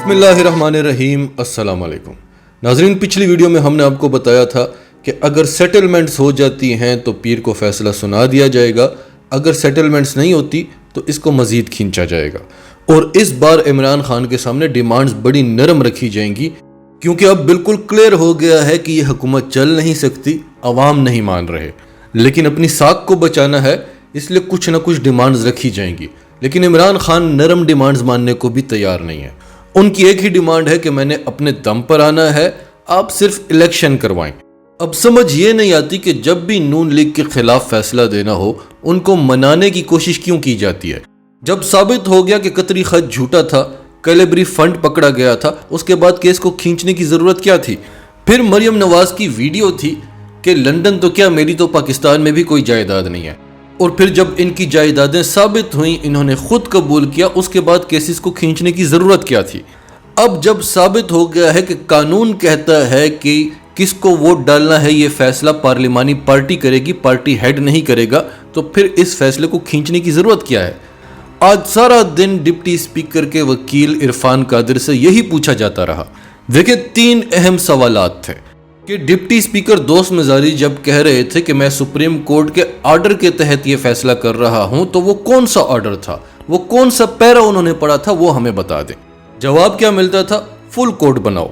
بسم اللہ الرحمن الرحیم۔ السلام علیکم ناظرین، پچھلی ویڈیو میں ہم نے آپ کو بتایا تھا کہ اگر سیٹلمنٹس ہو جاتی ہیں تو پیر کو فیصلہ سنا دیا جائے گا، اگر سیٹلمنٹس نہیں ہوتی تو اس کو مزید کھینچا جائے گا۔ اور اس بار عمران خان کے سامنے ڈیمانڈز بڑی نرم رکھی جائیں گی، کیونکہ اب بالکل کلیئر ہو گیا ہے کہ یہ حکومت چل نہیں سکتی، عوام نہیں مان رہے، لیکن اپنی ساکھ کو بچانا ہے، اس لیے کچھ نہ کچھ ڈیمانڈز رکھی جائیں گی۔ لیکن عمران خان نرم ڈیمانڈز ماننے کو بھی تیار نہیں ہے۔ ان کی ایک ہی ڈیمانڈ ہے کہ میں نے اپنے دم پر آنا ہے، آپ صرف الیکشن کروائیں۔ اب سمجھ یہ نہیں آتی کہ جب بھی نون لیگ کے خلاف فیصلہ دینا ہو، ان کو منانے کی کوشش کیوں کی جاتی ہے؟ جب ثابت ہو گیا کہ قطری خط جھوٹا تھا، کیلیبری فنڈ پکڑا گیا تھا، اس کے بعد کیس کو کھینچنے کی ضرورت کیا تھی؟ پھر مریم نواز کی ویڈیو تھی کہ لندن تو کیا، میری تو پاکستان میں بھی کوئی جائیداد نہیں ہے۔ اور پھر جب ان کی جائیدادیں ثابت ہوئیں، انہوں نے خود قبول کیا، اس کے بعد کیسز کو کھینچنے کی ضرورت کیا تھی؟ اب جب ثابت ہو گیا ہے کہ قانون کہتا ہے کہ کس کو ووٹ ڈالنا ہے، یہ فیصلہ پارلیمانی پارٹی کرے گی، پارٹی ہیڈ نہیں کرے گا، تو پھر اس فیصلے کو کھینچنے کی ضرورت کیا ہے؟ آج سارا دن ڈپٹی اسپیکر کے وکیل عرفان قادر سے یہی پوچھا جاتا رہا۔ دیکھیں، 3 اہم سوالات تھے کہ ڈپٹی اسپیکر دوست مزاری جب کہہ رہے تھے کہ میں سپریم کورٹ کے آرڈر کے تحت یہ فیصلہ کر رہا ہوں، تو وہ کون سا آرڈر تھا، وہ کون سا پیرا انہوں نے پڑھا تھا، وہ ہمیں بتا دیں۔ جواب کیا ملتا تھا؟ فل کورٹ بناؤ۔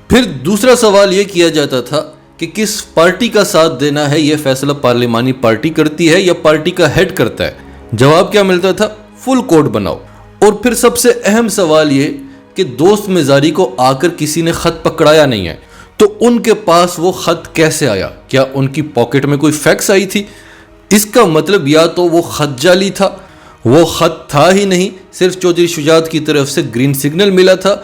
پھر دوسرا سوال یہ کیا جاتا تھا کہ کس پارٹی کا ساتھ دینا ہے، یہ فیصلہ پارلیمانی پارٹی کرتی ہے یا پارٹی کا ہیڈ کرتا ہے؟ جواب کیا ملتا تھا؟ فل کورٹ بناؤ۔ اور پھر سب سے اہم سوال یہ کہ دوست مزاری کو آ کر کسی نے خط پکڑایا نہیں ہے، تو ان کے پاس وہ خط کیسے آیا؟ کیا ان کی پاکٹ میں کوئی فیکس آئی تھی؟ اس کا مطلب یا تو وہ خط جعلی تھا، وہ خط تھا ہی نہیں، صرف چودھری شجاعت کی طرف سے گرین سگنل ملا تھا،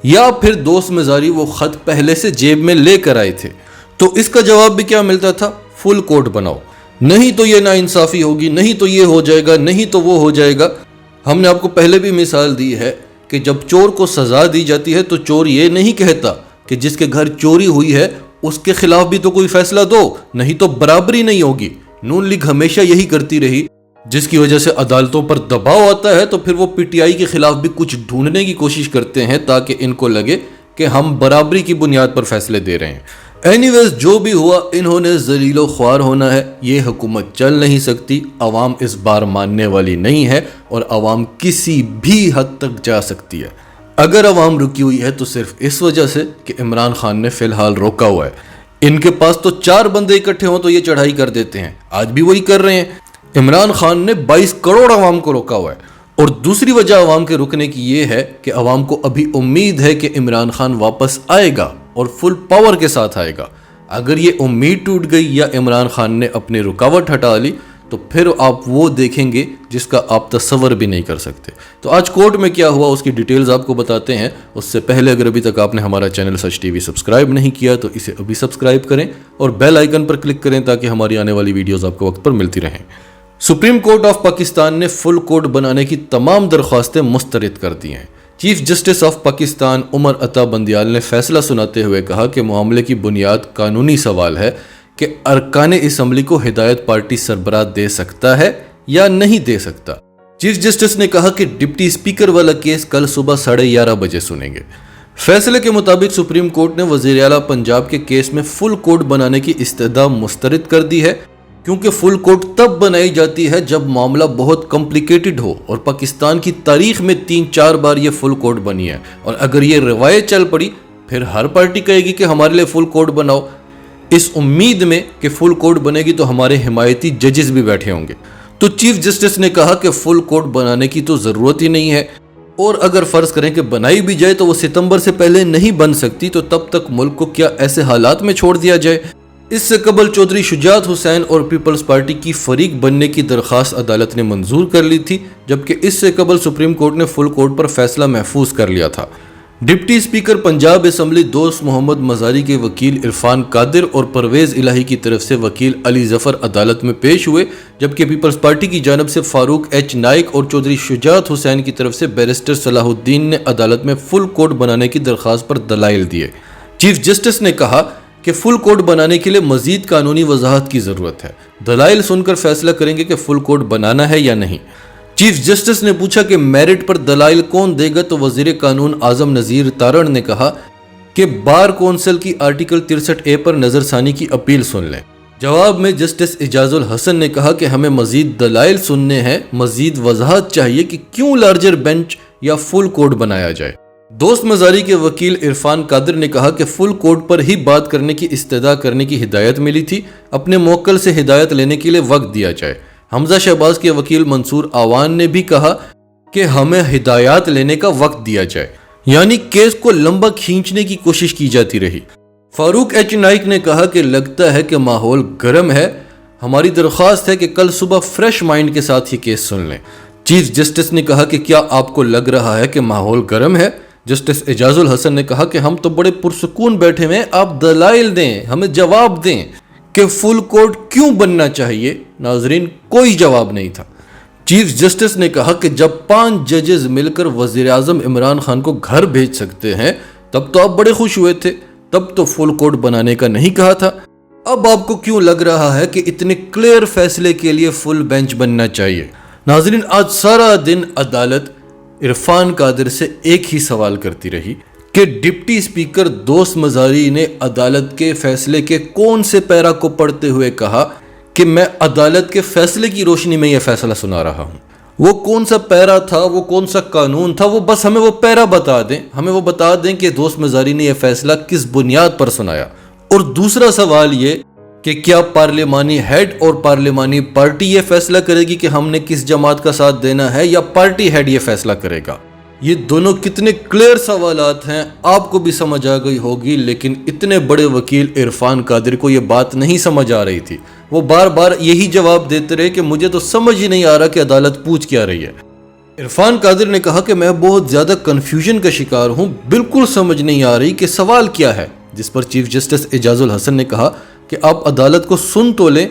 یا پھر دوست مزاری وہ خط پہلے سے جیب میں لے کر آئے تھے۔ تو اس کا جواب بھی کیا ملتا تھا؟ فل کورٹ بناؤ، نہیں تو یہ ناانصافی ہوگی، نہیں تو یہ ہو جائے گا، نہیں تو وہ ہو جائے گا۔ ہم نے آپ کو پہلے بھی مثال دی ہے کہ جب چور کو سزا دی جاتی ہے تو چور یہ نہیں کہتا کہ جس کے گھر چوری ہوئی ہے اس کے خلاف بھی تو کوئی فیصلہ دو، نہیں تو برابری نہیں ہوگی۔ نون لیگ ہمیشہ یہی کرتی رہی، جس کی وجہ سے عدالتوں پر دباؤ آتا ہے تو پھر وہ پی ٹی آئی کے خلاف بھی کچھ ڈھونڈنے کی کوشش کرتے ہیں تاکہ ان کو لگے کہ ہم برابری کی بنیاد پر فیصلے دے رہے ہیں۔ اینی ویز، جو بھی ہوا، انہوں نے ذلیل و خوار ہونا ہے۔ یہ حکومت چل نہیں سکتی، عوام اس بار ماننے والی نہیں ہے، اور عوام کسی بھی حد تک جا سکتی ہے۔ اگر عوام رکی ہوئی ہے تو صرف اس وجہ سے کہ عمران خان نے فی الحال روکا ہوا ہے۔ ان کے پاس تو 4 بندے اکٹھے ہوں تو یہ چڑھائی کر دیتے ہیں، آج بھی وہی کر رہے ہیں۔ عمران خان نے 22 کروڑ عوام کو روکا ہوا ہے۔ اور دوسری وجہ عوام کے رکنے کی یہ ہے کہ عوام کو ابھی امید ہے کہ عمران خان واپس آئے گا اور فل پاور کے ساتھ آئے گا۔ اگر یہ امید ٹوٹ گئی یا عمران خان نے اپنی رکاوٹ ہٹا لی تو پھر آپ وہ دیکھیں گے جس کا آپ تصور بھی نہیں کر سکتے۔ تو آج کورٹ میں کیا ہوا، اس کی ڈیٹیلز آپ کو بتاتے ہیں۔ اس سے پہلے اگر ابھی تک آپ نے ہمارا چینل سچ ٹی وی سبسکرائب نہیں کیا تو اسے ابھی سبسکرائب کریں اور بیل آئیکن پر کلک کریں تاکہ ہماری آنے والی ویڈیوز آپ کو وقت پر ملتی رہیں۔ سپریم کورٹ آف پاکستان نے فل کورٹ بنانے کی تمام درخواستیں مسترد کر دی ہیں۔ Chief justice of Pakistan Umar Ata Bandial نے فیصلہ سناتے ہوئے کہا کہ معاملے کی بنیاد قانونی سوال ہے کہ ارکان اسمبلی کو ہدایت پارٹی سربراہ دے سکتا ہے یا نہیں دے سکتا۔ چیف جسٹس نے کہا کہ ڈپٹی اسپیکر والا کیس کل صبح 11:30 بجے سنیں گے۔ فیصلے کے مطابق سپریم کورٹ نے وزیر اعلیٰ پنجاب کے کیس میں فل کورٹ بنانے کی استدعا مسترد کر دی ہے، کیونکہ فل کورٹ تب بنائی جاتی ہے جب معاملہ بہت کمپلیکیٹڈ ہو، اور پاکستان کی تاریخ میں 3-4 بار یہ فل کورٹ بنی ہے، اور اگر یہ روایت چل پڑی پھر ہر پارٹی کہے گی کہ ہمارے لیے فل کورٹ بناؤ، اس امید میں کہ فل کورٹ بنے گی تو ہمارے حمایتی ججز بھی بیٹھے ہوں گے۔ تو چیف جسٹس نے کہا کہ فل کورٹ بنانے کی تو ضرورت ہی نہیں ہے، اور اگر فرض کریں کہ بنائی بھی جائے تو وہ ستمبر سے پہلے نہیں بن سکتی، تو تب تک ملک کو کیا ایسے حالات میں چھوڑ دیا جائے؟ اس سے قبل چودھری شجاعت حسین اور پیپلز پارٹی کی فریق بننے کی درخواست عدالت نے منظور کر لی تھی، جبکہ اس سے قبل سپریم کورٹ نے فل کورٹ پر فیصلہ محفوظ کر لیا تھا۔ ڈپٹی اسپیکر پنجاب اسمبلی دوست محمد مزاری کے وکیل عرفان قادر اور پرویز الہی کی طرف سے وکیل علی ظفر عدالت میں پیش ہوئے، جبکہ پیپلز پارٹی کی جانب سے فاروق ایچ نائک اور چودھری شجاعت حسین کی طرف سے بیرسٹر صلاح الدین نے عدالت میں فل کورٹ بنانے کی درخواست پر دلائل دیے۔ چیف جسٹس نے کہا کہ فل کورٹ بنانے کے لیے مزید قانونی وضاحت کی ضرورت ہے۔ دلائل سن کر فیصلہ کریں گے کہ فل کورٹ بنانا ہے یا نہیں۔ چیف جسٹس نے پوچھا کہ میرٹ پر دلائل کون دے گا تو وزیر قانون اعظم نذیر تارڑ نے کہا کہ بار کونسل کی آرٹیکل 63A پر نظر ثانی کی اپیل سن لیں۔ جواب میں جسٹس اعجاز الحسن نے کہا کہ ہمیں مزید دلائل سننے ہیں، مزید وضاحت چاہیے کہ کیوں لارجر بینچ یا فل کورٹ بنایا جائے۔ دوست مزاری کے وکیل عرفان قادر نے کہا کہ فل کورٹ پر ہی بات کرنے کی استدعا کرنے کی ہدایت ملی تھی، اپنے موکل سے ہدایت لینے کے لیے وقت دیا جائے۔ حمزہ شہباز کے وکیل منصور آوان نے بھی کہا کہ ہمیں ہدایات لینے کا وقت دیا جائے، یعنی کیس کو لمبا کھینچنے کی کوشش کی جاتی رہی۔ فاروق ایچ نائک نے کہا کہ لگتا ہے کہ ماحول گرم ہے، ہماری درخواست ہے کہ کل صبح فریش مائنڈ کے ساتھ یہ کیس سن لیں۔ چیف جسٹس نے کہا کہ کیا آپ کو لگ رہا ہے کہ ماحول گرم ہے؟ جسٹس اعجاز الحسن نے کہا کہ ہم تو بڑے پرسکون بیٹھے ہوئے ہیں، آپ دلائل دیں، ہمیں جواب دیں کہ فل کورٹ کیوں بننا چاہیے۔ ناظرین، کوئی جواب نہیں تھا۔ چیف جسٹس نے کہا کہ جب 5 ججز مل کر وزیر اعظم عمران خان کو گھر بھیج سکتے ہیں تب تو آپ بڑے خوش ہوئے تھے، تب تو فل کورٹ بنانے کا نہیں کہا تھا۔ اب آپ کو کیوں لگ رہا ہے کہ اتنے کلیئر فیصلے کے لیے فل بینچ بننا چاہیے؟ ناظرین، آج سارا دن عدالت عرفان قادر سے ایک ہی سوال کرتی رہی کہ ڈپٹی اسپیکر دوست مزاری نے عدالت کے فیصلے کے کون سے پیرا کو پڑھتے ہوئے کہا کہ میں عدالت کے فیصلے کی روشنی میں یہ فیصلہ سنا رہا ہوں۔ وہ کون سا پیرا تھا، وہ کون سا قانون تھا، وہ بس ہمیں وہ پیرا بتا دیں، ہمیں وہ بتا دیں کہ دوست مزاری نے یہ فیصلہ کس بنیاد پر سنایا۔ اور دوسرا سوال یہ کہ کیا پارلیمانی ہیڈ اور پارلیمانی پارٹی یہ فیصلہ کرے گی کہ ہم نے کس جماعت کا ساتھ دینا ہے، یا پارٹی ہیڈ یہ فیصلہ کرے گا؟ یہ دونوں کتنے کلیئر سوالات ہیں، آپ کو بھی سمجھ آ گئی ہوگی، لیکن اتنے بڑے وکیل عرفان قادر کو یہ بات نہیں سمجھ آ رہی تھی۔ وہ بار بار یہی جواب دیتے رہے کہ مجھے تو سمجھ ہی نہیں آ رہا کہ عدالت پوچھ کیا رہی ہے۔ عرفان قادر نے کہا کہ میں بہت زیادہ کنفیوژن کا شکار ہوں، بالکل سمجھ نہیں آ رہی کہ سوال کیا ہے، جس پر چیف جسٹس اعجاز الحسن نے کہا کہ آپ عدالت کو سن تو لیں،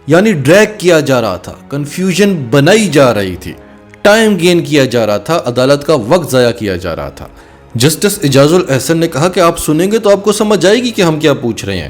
یعنی ڈریگ کیا جا رہا تھا، کنفیوژن بنائی جا رہی تھی، ٹائم گین کیا جا رہا تھا، عدالت کا وقت ضائع کیا جا رہا تھا۔ جسٹس اعجاز الحسن نے کہا کہ آپ سنیں گے تو آپ کو سمجھ آئے گی کہ ہم کیا پوچھ رہے ہیں۔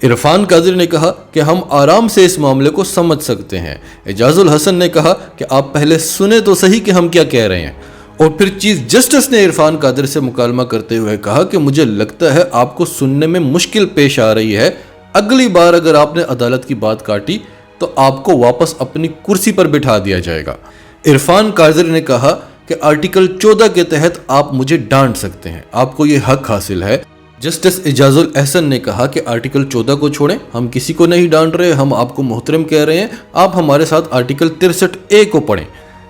عرفان قادر نے کہا کہ ہم آرام سے اس معاملے کو سمجھ سکتے ہیں۔ اعجاز الحسن نے کہا کہ آپ پہلے سنیں تو صحیح کہ ہم کیا کہہ رہے ہیں۔ اور پھر چیف جسٹس نے عرفان قادر سے مکالمہ کرتے ہوئے کہا کہ مجھے لگتا ہے آپ کو سننے میں مشکل پیش آ رہی ہے، اگلی بار اگر آپ نے عدالت کی بات کاٹی تو آپ کو واپس اپنی کرسی پر بٹھا دیا جائے گا۔ عرفان قادر نے کہا کہ آرٹیکل 14 کے تحت آپ مجھے ڈانٹ سکتے ہیں، آپ کو یہ حق حاصل ہے۔ جسٹس اعجاز الحسن نے کہا کہ آرٹیکل 14 کو چھوڑیں، ہم کسی کو نہیں ڈانٹ رہے، ہم آپ کو محترم کہہ رہے ہیں، آپ ہمارے ساتھ آرٹیکل 63A کو پڑھیں۔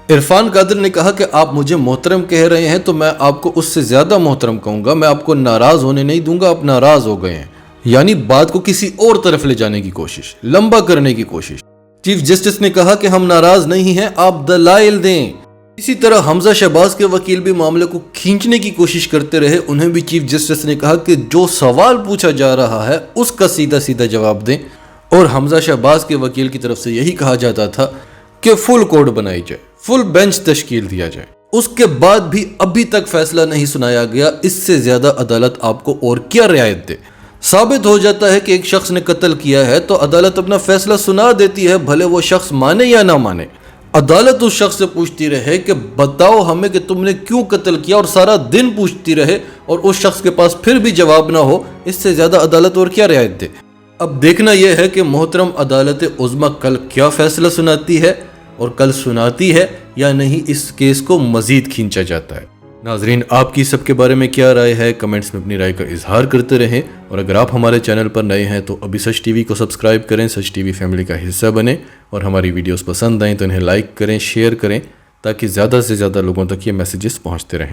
عرفان قادر نے کہا کہ آپ مجھے محترم کہہ رہے ہیں تو میں آپ کو اس سے زیادہ محترم کہوں گا، میں آپ کو ناراض ہونے نہیں دوں گا، آپ ناراض ہو گئے ہیں، یعنی بات کو کسی اور طرف لے جانے کی کوشش، لمبا کرنے کی کوشش۔ چیف جسٹس نے کہا کہ ہم ناراض نہیں ہیں، آپ دلائل دیں۔ اسی طرح حمزہ شہباز کے وکیل بھی معاملے کو کھینچنے کی کوشش کرتے رہے، انہیں بھی چیف جسٹس نے کہا کہ جو سوال پوچھا جا رہا ہے اس کا سیدھا سیدھا جواب دیں۔ اور حمزہ شہباز کے وکیل کی طرف سے یہی کہا جاتا تھا کہ فل کورٹ بنائی جائے، فل بینچ تشکیل دیا جائے۔ اس کے بعد بھی ابھی تک فیصلہ نہیں سنایا گیا، اس سے زیادہ عدالت آپ کو اور کیا رعایت دے؟ ثابت ہو جاتا ہے کہ ایک شخص نے قتل کیا ہے تو عدالت اپنا فیصلہ سنا دیتی ہے، بھلے وہ شخص مانے یا نہ مانے۔ عدالت اس شخص سے پوچھتی رہے کہ بتاؤ ہمیں کہ تم نے کیوں قتل کیا، اور سارا دن پوچھتی رہے اور اس شخص کے پاس پھر بھی جواب نہ ہو، اس سے زیادہ عدالت اور کیا رعایت دے؟ اب دیکھنا یہ ہے کہ محترم عدالت عظمیٰ کل کیا فیصلہ سناتی ہے، اور کل سناتی ہے یا نہیں، اس کیس کو مزید کھینچا جاتا ہے۔ ناظرین، آپ کی سب کے بارے میں کیا رائے ہے؟ کمنٹس میں اپنی رائے کا اظہار کرتے رہیں، اور اگر آپ ہمارے چینل پر نئے ہیں تو ابھی سچ ٹی وی کو سبسکرائب کریں، سچ ٹی وی فیملی کا حصہ بنیں، اور ہماری ویڈیوز پسند آئیں تو انہیں لائک کریں، شیئر کریں، تاکہ زیادہ سے زیادہ لوگوں تک یہ میسیجز پہنچتے رہیں۔